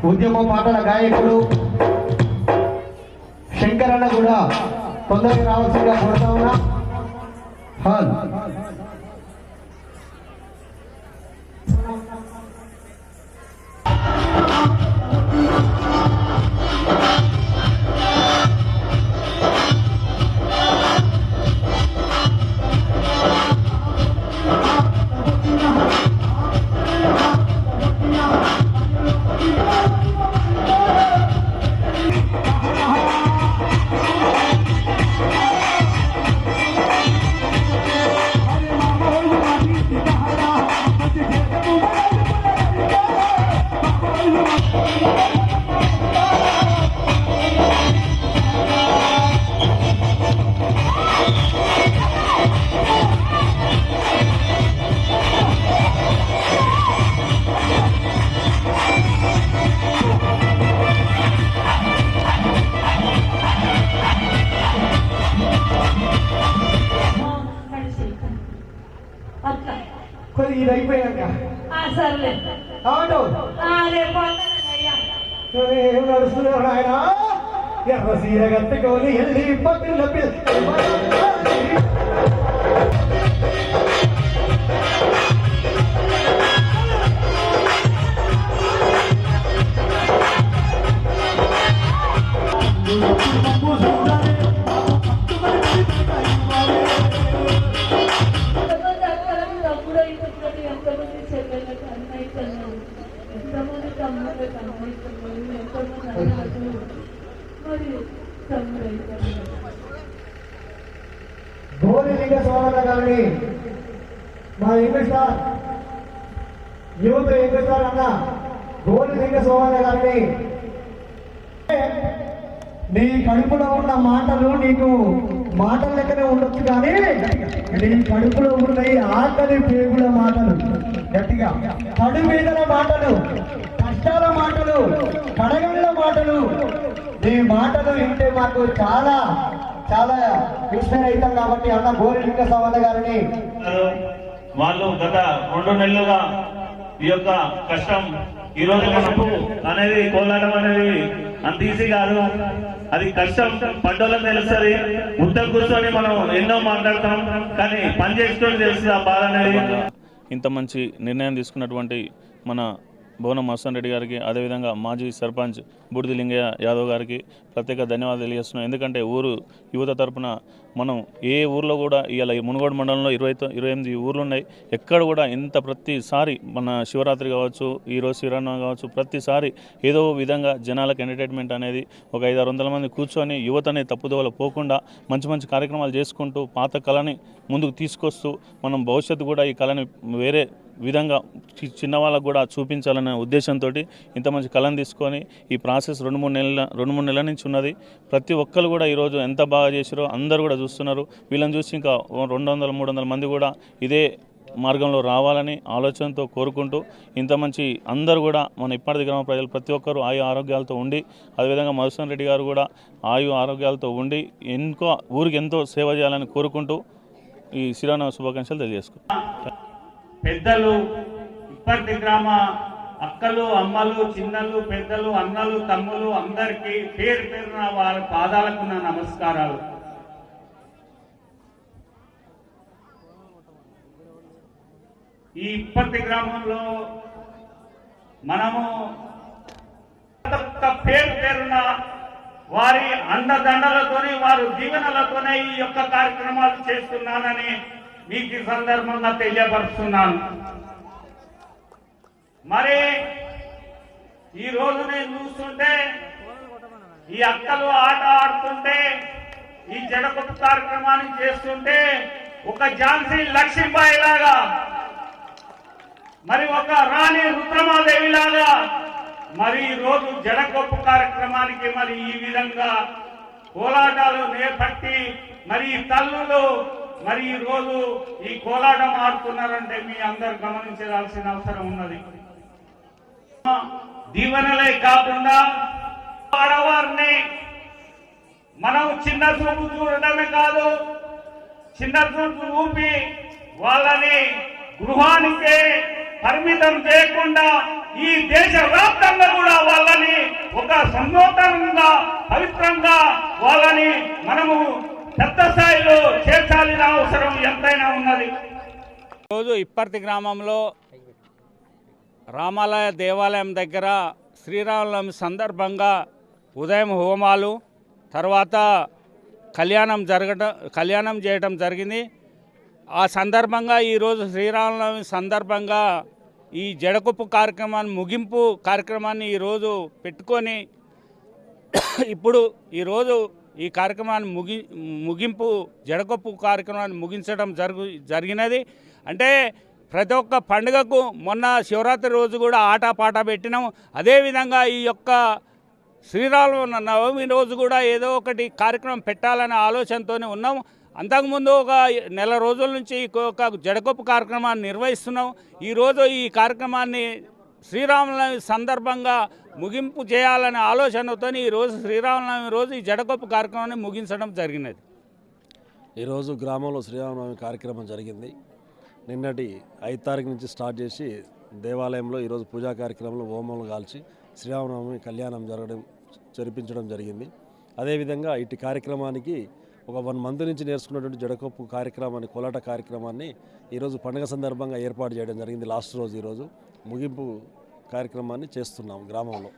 ఉద్యమ పాటల గాయకుడు శంకరన్న కూడా తొందరగా రావాల్సిందిగా కోరుతా ఉన్నా. ఇది అయిపోయాక ఏం నడుస్తున్నావు ఆయన ఎర్ర సీర కట్టుకొని వెళ్ళి పట్టుల గోలిలింగ స్వామి గారిని మా ఇంగ్లీష్ యువత ఇంగ్లీష్ అన్న గోలిలింగ స్వామి గారిని నీ కడుపులో ఉన్న మాటలు నీకు మాటల లెక్కనే ఉండొచ్చు కానీ నీ కడుపులో ఉన్న ఆకలి పేగుల మాటలు గట్టిగా కడుమీదల మాటలు కష్టాల మాటలు కడగళ్ళ మాటలు నీ మాటలు వింటే మాకు చాలా చాలా ఇన్స్పైర్ అవుతాం కాబట్టి అన్న గోలిలింగ స్వామి గారిని వాళ్ళు గత 2 నెలలుగా ఈ యొక్క కష్టం ఈ రోజు మనకు అనేది కోలాటం అనేది అంత ఈజీ కాదు. అది కష్టం పడ్డోళ్ళకి తెలుస్తుంది. ఉత్తర కూర్చొని మనం ఎన్నో మాట్లాడతాం కానీ పని చేసుకొని తెలుస్తుంది ఆ బాధ అనేది. ఇంత మంచి నిర్ణయం తీసుకున్నటువంటి మన బోనం మస్తాన్ రెడ్డి గారికి, అదేవిధంగా మాజీ సర్పంచ్ బూడిద లింగయ్య యాదవ్ గారికి ప్రత్యేక ధన్యవాదాలు తెలియజేస్తున్నాం. ఎందుకంటే ఊరు యువత తరపున మనం ఏ ఊర్లో కూడా ఇవాళ మునుగోడు మండలంలో 28 ఊర్లు ఉన్నాయి. ఎక్కడ కూడా ఇంత ప్రతిసారి మన శివరాత్రి కావచ్చు, ఈరోజు శ్రీరామనవమి కావచ్చు, ప్రతిసారి ఏదో విధంగా జనాలకు ఎంటర్టైన్మెంట్ అనేది ఒక 500-600 మంది కూర్చొని యువతని తప్పుదోవలో పోకుండా మంచి మంచి కార్యక్రమాలు చేసుకుంటూ పాత కళని ముందుకు తీసుకొస్తూ మనం భవిష్యత్తు కూడా ఈ కళని వేరే విధంగా చిన్న వాళ్ళకు కూడా చూపించాలనే ఉద్దేశంతో ఇంత మంచి కళను తీసుకొని ఈ ప్రాసెస్ 2-3 నెలల నుంచి ఉన్నది. ప్రతి ఒక్కరు కూడా ఈరోజు ఎంత బాగా చేసారో అందరూ కూడా చూస్తున్నారు. వీళ్ళని చూసి ఇంకా 200-300 మంది కూడా ఇదే మార్గంలో రావాలని ఆలోచనతో కోరుకుంటూ ఇంత మంచి అందరూ కూడా మన ఇప్పటి గ్రామ ప్రజలు ప్రతి ఒక్కరూ ఆయు ఆరోగ్యాలతో ఉండి, అదేవిధంగా మధుసూదన్ రెడ్డి గారు కూడా ఆయు ఆరోగ్యాలతో ఉండి ఊరికి ఎంతో సేవ చేయాలని కోరుకుంటూ ఈ శ్రీరామనవమి శుభాకాంక్షలు తెలియజేసుకుంటాం. పెద్దలు, ఇప్పటి గ్రామ అక్కలు, అమ్మలు, చిన్నలు, పెద్దలు, అన్నలు, తమ్ములు అందరికీ పేరు పేరున వారి పాదాలకు నా నమస్కారాలు. ఈ ఇప్పటి గ్రామంలో మనము పేరు పేరున వారి అండదండలతోనే వారి దీవెనలతోనే ఈ యొక్క కార్యక్రమాలు చేస్తున్నానని మీకు ఈ సందర్భంగా తెలియపరుస్తున్నాను. మరి ఈ రోజు నేను చూస్తుంటే ఈ అక్కలు ఆట ఆడుతుంటే, ఈ జడకొట్టు కార్యక్రమాన్ని చేస్తుంటే ఒక ఝాన్సీ లక్ష్మీబాయి లాగా, మరి ఒక రాణి రుద్రమాదేవి లాగా మరి ఈ రోజు జడకొప్పు కార్యక్రమానికి మరి ఈ విధంగా కోలాటాలు నేపట్టి మరి తల్లులు మరి ఈ రోజు ఈ కోలాటం ఆడుతున్నారంటే మీ అందరు గమనించాల్సిన అవసరం ఉన్నది. దీవెనలే కాకుండా ఆడవారిని మనం చిన్న చూపు చూడటమే కాదు, చిన్న చూపు ఊపి వాళ్ళని గృహానికే పరిమితం చేయకుండా ఈ దేశ వ్యాప్తంగా కూడా వాళ్ళని ఒక సన్నోతంగా పవిత్రంగా వాళ్ళని మనము పెద్ద స్థాయిలో చేర్చాల్సిన అవసరం ఎంతైనా ఉన్నది. రోజు ఇప్పర్తి గ్రామంలో రామాలయ దేవాలయం దగ్గర శ్రీరామనవమి సందర్భంగా ఉదయం హోమాలు తర్వాత కళ్యాణం చేయటం జరిగింది. ఆ సందర్భంగా ఈరోజు శ్రీరామనవమి సందర్భంగా ఈ జడకొప్పు కార్యక్రమాన్ని ముగింపు కార్యక్రమాన్ని ఈరోజు పెట్టుకొని ఇప్పుడు ఈరోజు ఈ కార్యక్రమాన్ని ముగింపు జడకొప్పు కార్యక్రమాన్ని ముగించడం జరిగినది. అంటే ప్రతి ఒక్క పండుగకు మొన్న శివరాత్రి రోజు కూడా ఆటపాట పెట్టినాం. అదేవిధంగా ఈ యొక్క శ్రీరామనవమి రోజు కూడా ఏదో ఒకటి కార్యక్రమం పెట్టాలనే ఆలోచనతోనే ఉన్నాం. అంతకుముందు ఒక నెల రోజుల నుంచి ఒక జడకొప్పు కార్యక్రమాన్ని నిర్వహిస్తున్నాం. ఈరోజు ఈ కార్యక్రమాన్ని శ్రీరామనవమి సందర్భంగా ముగింపు చేయాలనే ఆలోచనతో ఈరోజు శ్రీరామనవమి రోజు ఈ జడకొప్పు కార్యక్రమాన్ని ముగించడం జరిగినది. ఈరోజు గ్రామంలో శ్రీరామనవమి కార్యక్రమం జరిగింది. నిన్నటి 5 తారీఖు నుంచి స్టార్ట్ చేసి దేవాలయంలో ఈరోజు పూజా కార్యక్రమంలో హోమాలు కాల్చి శ్రీరామనవమి కళ్యాణం జరిపించడం జరిగింది. అదేవిధంగా ఇటు కార్యక్రమానికి ఒక 1 మంత్ నుంచి నేర్చుకున్నటువంటి జడకొప్పు కార్యక్రమాన్ని, కోలాట కార్యక్రమాన్ని ఈరోజు పండుగ సందర్భంగా ఏర్పాటు చేయడం జరిగింది. లాస్ట్ రోజు ఈరోజు ముగింపు కార్యక్రమాన్ని చేస్తున్నాం గ్రామంలో.